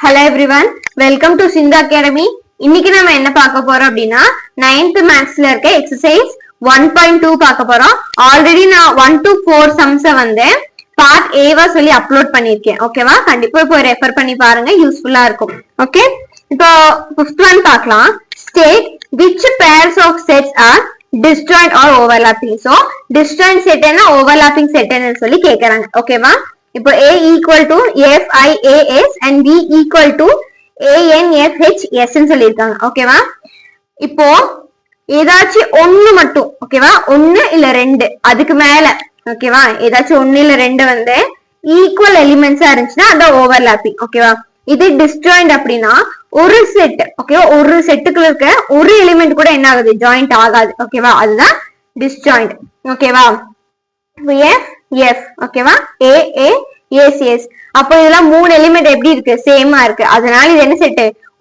Hello everyone, welcome to Sindhu Academy. இன்னைக்கு நம்ம என்ன பார்க்க போறோம் அப்படின்னா 9th மேத்ஸ்ல இருக்க எக்ஸசைஸ் 1.2 பார்க்க போறோம். ஆல்ரெடி நான் 1 to 4 சம்ஸ் வந்து பார்ட் ஏவா சொல்லி அப்லோட் பண்ணிருக்கேன். ஓகேவா? கண்டிப்பா போய் ரெஃபர் பண்ணி பாருங்க, யூஸ்ஃபுல்லா இருக்கும். ஓகே, இப்போ 5th ஒன் பார்க்கலாம். State which pairs of sets are disjoint or overlapping. So disjoint set என்ன overlapping set என்னன்னு சொல்லி கேக்குறாங்க. ஓகேவா? இப்போ a equal to FIAS and b equal to ANFHS ன்னு சொல்லியிருக்காங்க. ஓகேவா? இப்போ ஏதாச்சும் ஒண்ணு மட்டும், ஓகேவா, ஒண்ணு இல்ல ரெண்டு, அதுக்கு மேல, ஓகேவா, ஏதாச்சும் ஒண்ணு இல்ல ரெண்டு வந்து ஈக்குவல் எலிமெண்ட்ஸா இருந்துச்சுன்னா அதான் ஓவர்லாப்பிங். ஓகேவா? இது டிஸ்ஜாயிண்ட் அப்படின்னா ஒரு செட், ஓகேவா, ஒரு செட்டுக்குள்ள இருக்க ஒரு எலிமெண்ட் கூட என்ன ஆகுது, ஜாயிண்ட் ஆகாது. ஓகேவா? அதுதான் டிஸ்ஜாயிண்ட். ஓகேவா? ஓகேவா, AAS. அப்போ இதெல்லாம் மூணு எலிமெண்ட் எப்படி இருக்கு, சேமா இருக்கு. அதனால இது என்ன செட்,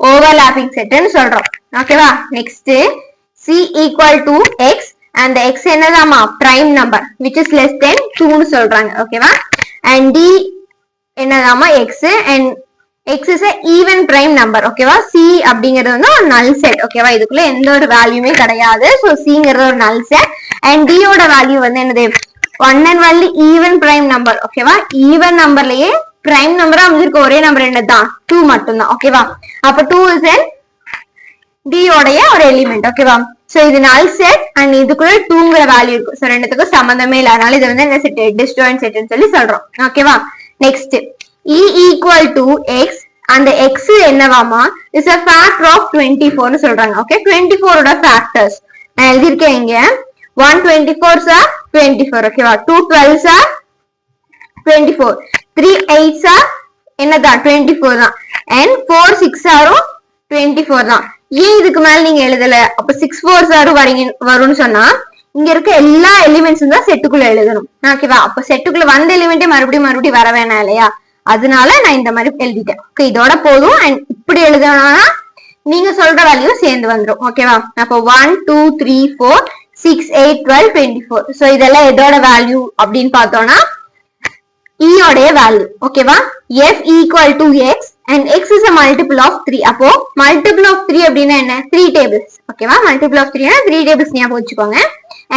ஓவர்லாப்பிங் செட்னு சொல்றோம். ஓகேவா? Next C equal to X and the X என்னதாமா prime number which is less than 2 னு சொல்றாங்க. ஓகேவா? and D என்னதாமா X and X is a even prime number. ஓகேவா? C அப்படிங்கிறது வந்து ஒரு null set. ஓகேவா? இதுக்குள்ள எந்த ஒரு வேல்யூமே கிடையாது. சோ Cங்கிறது ஒரு null set and D ஓட வேல்யூ வந்து என்னது, 1 and only even prime number. ஓகேவா? ஈவன் நம்பர்லயே prime நம்பரா அமைஞ்சிருக்க ஒரே நம்பர் என்னதான், 2 மட்டும்தான். ஓகேவா? அப்ப 2 is in D ஓடைய ஒரு எலிமெண்ட். ஓகேவா? சோ இது null set and இதுக்குள்ள 2ங்கிற வேல்யூ இருக்கு. சோ ரெண்டுத்துக்கும் சம்பந்தமே இல்ல. அதனால இது வந்து என்ன செட், டிஸ்ஜாயிண்ட் செட்னு சொல்லி சொல்றோம். ஓகேவா? Next E equal to X அந்த X என்னவாமா is a factor of 24 னு சொல்றாங்க. ஓகே, 24 ஓட ஃபேக்டர்ஸ் நான் எழுதிருக்கேன் இங்க. 124s are 24. ஓகேவா? 2 12s are 24, 3 8s are என்னதான் 24 தான், and 4 6 are 24 தான். ஏன் இதுக்கு மேல நீங்க எழுதல, அப்ப 6 4s are வரும்னு சொன்னா இங்க இருக்க எல்லா எலிமெண்ட்ஸும் தான் செட்டுக்குள்ள எழுதணும். ஓகேவா? அப்ப செட்டுக்குள்ள வந்த எலிமெண்டே மறுபடியும் வர வேணாம் இல்லையா? அதனால நான் இந்த மாதிரி எழுதிட்டேன். ஓகே, இதோட போதும். அண்ட் இப்படி எழுதணும்னா நீங்க சொல்ற வேல்யூ சேர்ந்து வந்துடும். ஓகேவா? அப்போ 1 2 3 4 6 8 12 24. சோ இதெல்லாம் எதோட வேல்யூ அப்படின்னு பார்த்தோம்னா E ஓடைய வேல்யூ. ஓகேவா? F equal to X and X is a multiple of 3. அப்போ multiple of 3 அப்படின்னா என்ன, 3 tables. ஓகேவா? multiple of 3 3 tables ஞாபகம் வச்சுக்கோங்க.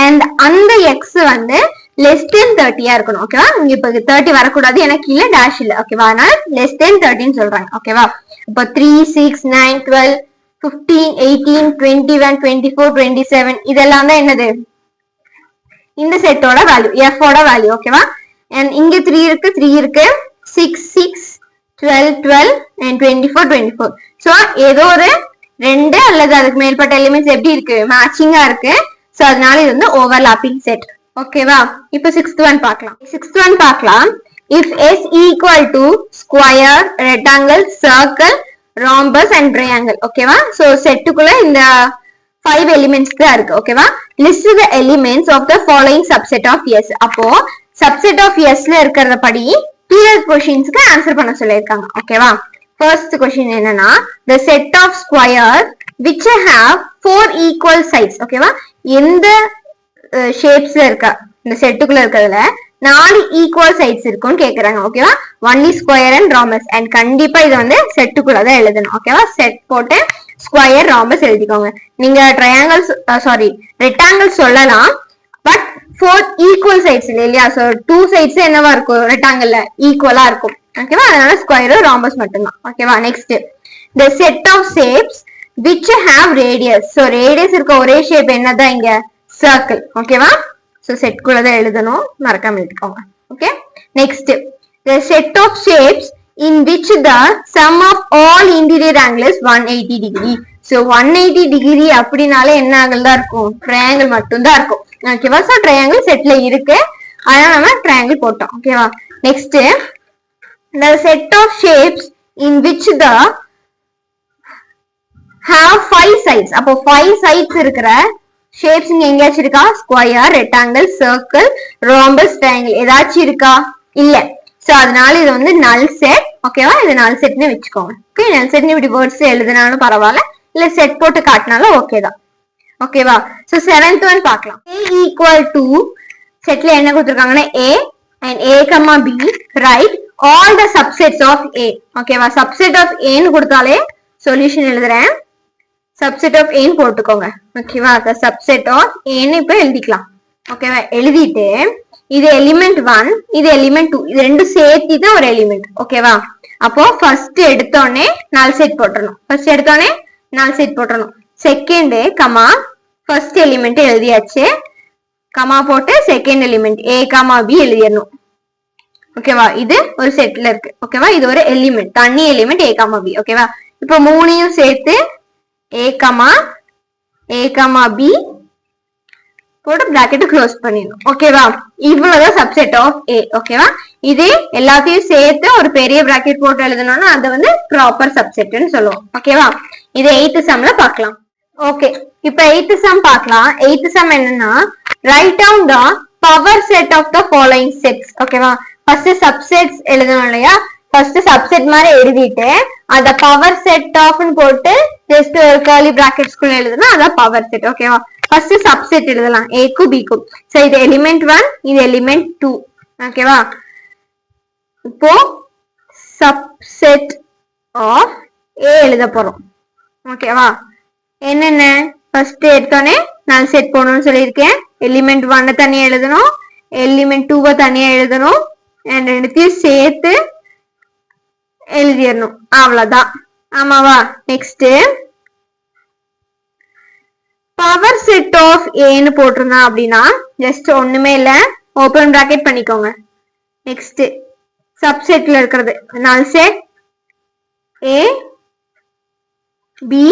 and அந்த X வந்து less than 30 இருக்கணும். ஓகேவா? இங்க இப்ப 30 வரக்கூடாது, எனக்கு கீழே டேஷ் இல்ல. ஓகேவா? அதனால less than 30 சொல்றாங்க. ஓகேவா? இப்போ 3 6 9 12 15 18 21 24 27 இதெல்லாம் தான் என்னது, இந்த செட்டோட வேல்யூ, F ஓட வேல்யூ. ஓகேவா? and இங்க 3 இருக்கு 6 6 12 12 and 24 24. சோ ஏதோ ஒரு ரெண்டு அல்லது அதுக்கு மேற்பட்ட எலிமெண்ட்ஸ் எப்படி இருக்கு, மேட்சிங்கா இருக்கு. சோ அதனால இது வந்து ஓவர்லாப்பிங் செட். ஓகேவா? இப்போ 6th ஒன் பார்க்கலாம். if S equal to square, rectangle, circle, rhombus and triangle. ஓகேவா? சோ செட்டுக்குள்ள இந்த 5 எலிமெண்ட்ஸ் தான் இருக்கு. ஓகேவா? list the elements of the following subset of S. அப்போ subset of S ல இருக்கிறத படி கீழே क्वेश्चंसக்கு ஆன்சர் பண்ண சொல்லிருக்காங்க. ஓகேவா? ஃபர்ஸ்ட் क्वेश्चन என்னன்னா the set of square which have 4 equal sides. ஓகேவா? எந்த ஷேப்ஸ்ல இருக்க இந்த செட்டுக்குள்ள இருக்கிறதுல 4 ஈக்குவல் சைட்ஸ் இருக்கும்னு கேக்குறாங்க. ஓகேவா? Only square and rhombus. And கண்டிப்பா இது வந்து செட்டுக்குள்ளதான் எழுதணும். ஓகேவா? செட் போட்டு ஸ்கொயர் ராம்பஸ் எழுதிக்கோங்க. நீங்க ட்ரையாங்கிள்ஸ் ரெக்டாங்கிள் சொல்லலாம், பட் 4 ஈக்குவல் சைட்ஸ் இல்லையா? சோ 2 சைட்ஸ் என்னவா இருக்கும், ரெக்டாங்கிள்ல ஈக்குவலா இருக்கும். ஓகேவா? அதனால ஸ்கொயர் ராம்பஸ் மட்டும்தான். ஓகேவா? Next the set of shapes which have radius. So radius இருக்க ஒரே ஷேப் என்னதான் இங்க, சர்க்கிள். ஓகேவா? சோ செட் குள்ளதான் எழுதணும், மறக்காம எழுதிக்கோங்க. Okay, next the set of shapes in which the sum of all interior angle is 180 degree. So 180 degree அப்படினாலே என்ன ஆங்கிள் தான் இருக்கும், ட்ரையாங்கிள் மட்டும் தான் இருக்கும். ஓகேவா? சோ ட்ரையாங்கிள் செட்ல இருக்கு, அதனால நம்ம ட்ரையாங்கிள் போட்டோம். ஓகேவா? Next the set of shapes in which the have 5 sides. அப்போ 5 sides இருக்கிற ஷேப்ஸ் இங்க எங்கேயாச்சும் இருக்கா, square, rectangle, circle, rhombus, triangle ஏதாச்சும் இருக்கா, இல்ல. சோ அதனால இது வந்து நல் செட். ஓகேவா? இது நல் செட்னு வச்சுக்கோங்க. ஓகே, நல் செட்னு இப்படி வேர்ட்ஸ் எழுதினாலும் பரவாயில்ல, இல்ல செட் போட்டு காட்டினாலும் ஓகே தான். ஓகேவா? சோ 7th ஒன் பார்க்கலாம். A equal to செட்ல என்ன கொடுத்திருக்காங்கன்னா A and A, B, right, all the subsets of A. ஓகேவா, சப்செட் ஆஃப் ஏன்னு கொடுத்தாலே சொல்யூஷன் எழுதுறேன். சப்செட் ஆஃப் ஏன்னு போட்டுக்கோங்க. ஓகேவா, த சப்செட் ஆஃப் ஏன்னு இப்ப எழுதிக்கலாம். ஓகேவா, எழுதிட்டு இது எலிமெண்ட் 1, இது எலிமெண்ட் 2, இது ரெண்டும் சேர்த்து தான் ஒரு எலிமெண்ட். ஓகேவா, அப்போ ஃபர்ஸ்ட் எடுத்தோடனே நல் செட் போட்டுறணும். ஃபர்ஸ்ட் எடுத்தோடனே நல் செட் போட்டுறணும். செகண்ட் கமா ஃபர்ஸ்ட் எலிமெண்ட் எழுதியாச்சு, கமா போட்டு second element A comma B எழுதிடணும். ஓகேவா, இது ஒரு செட்ல இருக்கு. ஓகேவா, இது ஒரு எலிமெண்ட், தனி எலிமெண்ட் ஏ கமா பி. ஓகேவா, இப்போ மூணையும் சேர்த்து ஏ கமா பி போட்டு பிராக்கெட் க்ளோஸ் பண்ணிடணும். ஓகேவா, இவ்வளவுதான் சப்செட் ஆஃப் ஏ. ஓகேவா, இது எல்லாத்தையும் சேர்த்து ஒரு பெரிய பிராக்கெட் போட்டு எழுதணும்னா அதை வந்து ப்ராப்பர் சப்செட்னு சொல்லுவோம். ஓகேவா, இது 8th சம்ல பார்க்கலாம். ஓகே, இப்ப 8th சம் பார்க்கலாம். 8th சம் என்னன்னா, write down the power set of the following sets. ஓகேவா, ஃபர்ஸ்ட் சப்செட்ஸ் எழுதணும் இல்லையா, ஃபர்ஸ்ட் சப்செட் மாதிரி எழுதிட்டு அத பவர் செட் ஆஃப்னு போட்டு ஜஸ்ட் ஒரு கர்லி பிராக்கெட்ஸ்குள்ள எழுதுனா அதான் பவர் செட். ஓகேவா, ஃபர்ஸ்ட் சப்செட் எழுதலாம் ஏக்கும் பிக்கும். சோ இது எலிமெண்ட் 1, இது எலிமெண்ட் 2. ஓகேவா, இப்போ சப்செட் ஆஃப் ஏ எழுத போறோம். ஓகேவா, என்னென்ன ஃபர்ஸ்ட் எடுத்தோடனே நல் செட் போடணும்னு சொல்லியிருக்கேன். எலிமெண்ட் 1 தனியா எழுதணும், எலிமெண்ட் 2 தனியா எழுதணும், ரெண்டுத்தையும் சேர்த்து எழுதிடணும். அவ்வளவுதான். ஆமாவா, நெக்ஸ்ட் பவர் செட் ஆஃப் ஏன்னு போட்டிருந்தா அப்படின்னா ஜஸ்ட் ஒண்ணுமே இல்ல, ஓபன் பிராக்கெட் பண்ணிக்கோங்க. நெக்ஸ்ட் சப்செட்ல இருக்கிறது null set A B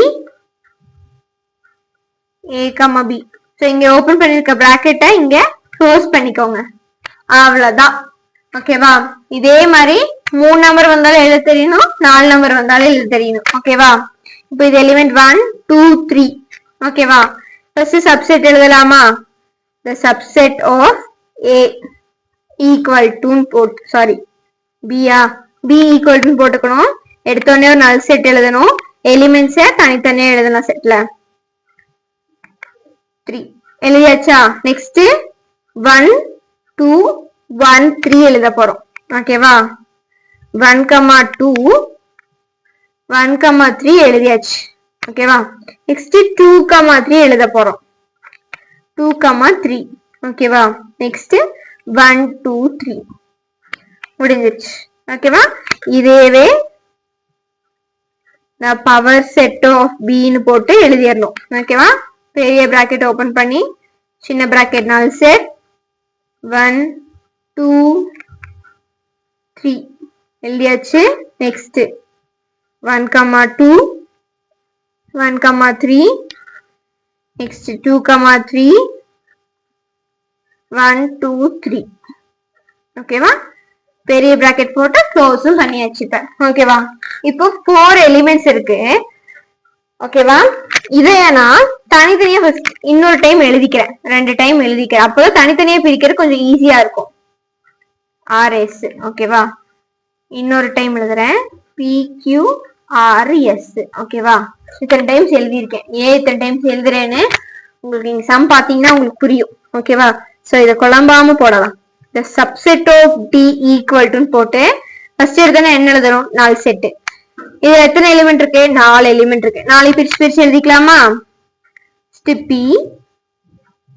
A comma B. So இங்க ஓபன் பண்ணிருக்க பிராக்கெட்டை இங்க க்ளோஸ் பண்ணிக்கோங்க. அவ்வளவுதான். ஓகேவா, இதே மாதிரி 3 நம்பர் வந்தாலும் எழுத தெரியணும், 4 நம்பர் வந்தாலும் எழுத தெரியணும். ஓகேவா, இப்போ இது எலிமெண்ட் 1 2 3. ஓகேவா, ஃபர்ஸ்ட் சப்செட் எழுதலாமா, the subset of a equal to போட்டு சாரி b equal to போட்டுக்கணும். எடுத்தோடனே ஒரு நல் செட் எழுதணும், எலிமெண்ட்ஸை தனித்தனியா எழுதணும். செட்ல 3 எழுதியாச்சா. நெக்ஸ்ட் 1 2 1 3 எழுத போறோம். ஓகேவா, 1 2 1 3 எழுதியாச்சு. ஓகேவா, நெக்ஸ்ட் 2 3 எழுத போறோம். 2 3. ஓகேவா, நெக்ஸ்ட் 1 2 3 முடிஞ்சிருச்சு. ஓகேவா, இதேவே நான் பவர் செட் ஆஃப் பின்னு போட்டு எழுதிடணும். ஓகேவா, பெரிய பிராக்கெட் ஓபன் பண்ணி சின்ன பிராக்கெட் நல் செட் 1 2 3 எழுதியாச்சு. Next 1 2 1 3 next 2 3 1 2 3. ஓகேவா, பெரிய பிராக்கெட் போட்டு க்ளோஸும் பண்ணியாச்சு. ஓகேவா, இப்போ 4 எலிமெண்ட்ஸ் இருக்கு. ஓகேவா, இதை நான் தனித்தனியா இன்னொரு டைம் எழுதிக்கிறேன், 2 டைம் எழுதிக்கிறேன். அப்போதான் தனித்தனியா பிரிக்கிறது கொஞ்சம் ஈஸியா இருக்கும். ஆர்எஸ். ஓகேவா, இன்னொரு டைம் எழுதுறேன் PQRS. ஓகேவா, இத்தனை டைம்ஸ் எழுதியிருக்கேன். ஏன் இத்தனை டைம்ஸ் எழுதுறேன்னு உங்களுக்கு நீங்க சம் பாத்தீங்கன்னா உங்களுக்கு புரியும். ஓகேவா, சோ இதை குழம்பாம போடலாம். the subset of D equal to போட்டு ஃபர்ஸ்ட் எடுத்தோன்னா என்ன எழுதணும், நல் செட். இது எத்தனை எலிமெண்ட் இருக்கு, 4 எலிமெண்ட் இருக்கு. 4 பிரிச்சு பிரிச்சு எழுதிக்கலாமா. P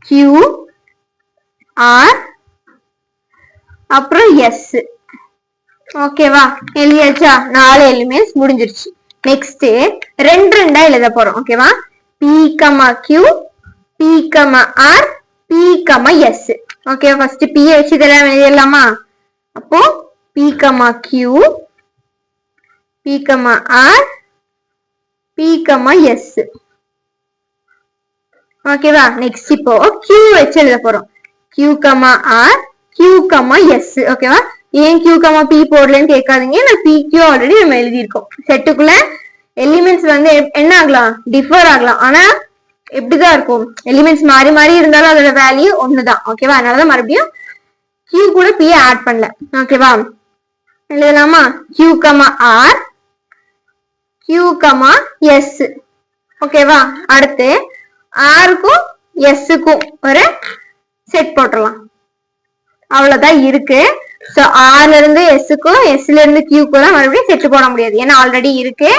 Q R அப்புறம் S. ஓகேவா, எழுதியாச்சா. 4 எலிமெண்ட்ஸ் முடிஞ்சிருச்சு. நெக்ஸ்ட் 2 2 எழுத போறோம். ஓகேவா, P Q P R P S. Okay, first P வச்சு இதெல்லாம் எழுதிடலாமா. அப்போ P Q P R P S. ஓகேவா, நெக்ஸ்ட் இப்போ Q வச்சு எழுத போறோம். Q R Q S. ஓகேவா, ஏன் Q P போடலன்னு கேட்காதீங்க, நான் PQ ஆல்ரெடி நம்ம எழுதியிருக்கோம். செட்டுக்குள்ள எலிமெண்ட்ஸ் வந்து என்ன ஆகலாம், டிஃபர் ஆகலாம். ஆனா எப்படிதான் இருக்கும், எலிமெண்ட்ஸ் மாறி மாறி இருந்தாலும் அதோட வேல்யூ ஒண்ணுதான். ஓகேவா, அதனாலதான் மறுபடியும் Q கூட P ஆட் பண்ணல. ஓகேவா, எழுதலாமா. Q R Q S. ஓகேவா, அடுத்து ஆருக்கும் எஸ்ஸுக்கும் ஒரு செட் போட்டுடலாம். அவ்வளவுதான் இருக்கு. சோ ஆர்ல இருந்து எஸ்க்கும் எஸ்ல இருந்து கியூக்கும் தான் மறுபடியும் செட் போட முடியாது, ஏன்னா ஆல்ரெடி இருக்கு.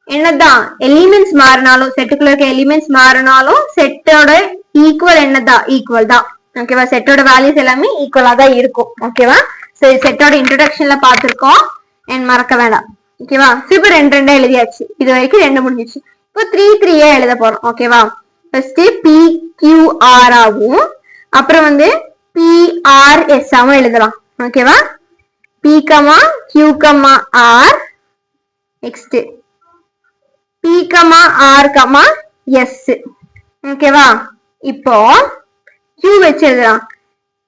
என்னதான் எலிமெண்ட்ஸ் மாறினாலும், செட்டுக்குள்ள இருக்க எலிமெண்ட்ஸ் மாறினாலும் செட்டோட ஈக்குவல் என்னதான், ஈக்குவல் தான். ஓகேவா, செட்டோட வேல்யூஸ் எல்லாமே ஈக்குவலா தான் இருக்கும். ஓகேவா, சோ செட்டோட இன்ட்ரோடக்ஷன்ல பாத்துருக்கோம், மறக்க வேண்டாம். ஓகேவா, இப்ப ரெண்டு எழுதியாச்சு, இது வரைக்கும் 2 முடிஞ்சிச்சு. இப்போ 3 எழுத போறோம். ஓகேவா, ஃபர்ஸ்ட் PQR ஆகும், அப்புறம் வந்து PRS ஆகும் எழுதலாம். ஓகேவா, P, Q, R, next P, R, S. ஓகேவா, இப்போ Q வச்சு எழுதலாம்,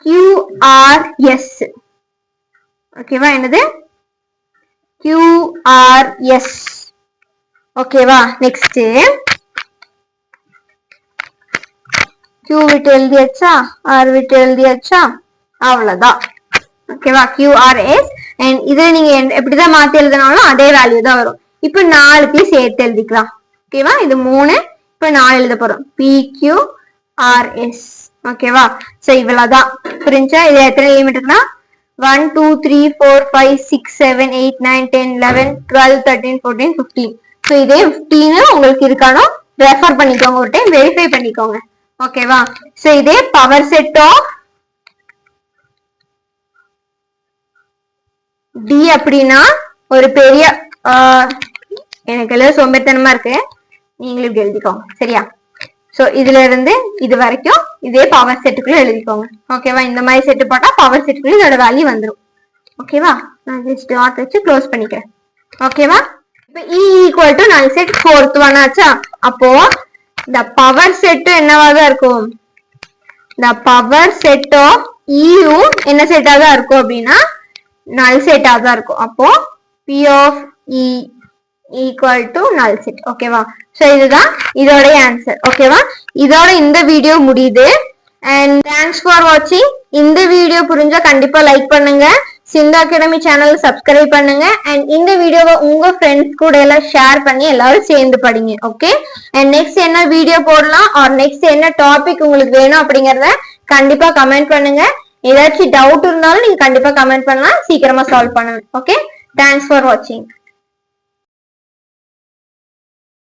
QRS. ஓகேவா, என்னது QRS. ஓகேவா, நெக்ஸ்ட் Q விட்டு எழுதியாச்சா, R விட்டு எழுதியாச்சா, அவ்வளவுதான். ஓகேவா, QRS. அண்ட் இதுல நீங்க எப்படிதான் மாத்தி எழுதினாலும் அதே வேல்யூ தான் வரும். இப்ப 4 சேர்த்து எழுதிக்கலாம். ஓகேவா, இது 3, இப்ப 4 எழுத போறோம், PQRS. ஓகேவா, சோ இவ்வளவுதான். புரிஞ்சா, இது எத்தனை எலிமெண்ட் இருக்குன்னா 1 2 3 4 5 6 7 8 9 10 11 12 13 14 15. சோ இதே 15 உங்களுக்கு இருக்கானோ ரெஃபர் பண்ணிக்கோங்க, ஒரு டைம் வெரிஃபை பண்ணிக்கோங்க. ஓகேவா, சோ இதே பவர் செட் ஆஃப் D அப்படின்னா ஒரு பெரிய எனக்கு எல்லாம் சோம்பேத்தனமா இருக்கு, நீங்களும் இப்படி எழுதிக்கோங்க. சரியா, சோ இதுல இருந்து இது வரைக்கும் இதே பவர் செட்டுக்குள்ள எழுதிக்கோங்க. ஓகேவா, இந்த மாதிரி செட்டு போட்டா பவர் செட்டுக்குள்ள இதோட வேல்யூ வந்துடும். ஓகேவா, நான் ஜஸ்ட் டாட் வச்சு க்ளோஸ் பண்ணிக்கிறேன். ஓகேவா, இப்போ E ஈக்குவல் டு நல் செட் 4th ஒன் ஆச்சா, அப்போ இந்த பவர் செட் என்னவா தான் இருக்கும், இந்த பவர் செட் ஆஃப் ஈயும் என்ன செட்டா தான் இருக்கும் அப்படின்னா நல் செட்டா தான் இருக்கும். அப்போ P of E equal to நல் செட். ஓகேவா, சோ இதுதான் இதோட ஆன்சர். ஓகேவா, இதோட இந்த வீடியோ முடியுது. அண்ட் தேங்க்ஸ் ஃபார் வாட்சிங். இந்த வீடியோ புரிஞ்சா கண்டிப்பா லைக் பண்ணுங்க, சிந்து அகாடமி சேனல் சப்ஸ்கிரைப் பண்ணுங்க, அண்ட் இந்த வீடியோவை உங்க ஃப்ரெண்ட்ஸ் கூட எல்லாம் ஷேர் பண்ணி எல்லாரும் சேர்ந்து படிங்க. ஓகே, அண்ட் நெக்ஸ்ட் என்ன வீடியோ போடலாம் ஆர் நெக்ஸ்ட் என்ன டாபிக் உங்களுக்கு வேணும் அப்படிங்கறத கண்டிப்பா கமெண்ட் பண்ணுங்க. ஏதாச்சும் டவுட் இருந்தாலும் நீங்க கண்டிப்பா கமெண்ட் பண்ணலாம், சீக்கிரமா சால்வ் பண்ணுங்க. ஓகே, தேங்க்ஸ் ஃபார் வாட்சிங்.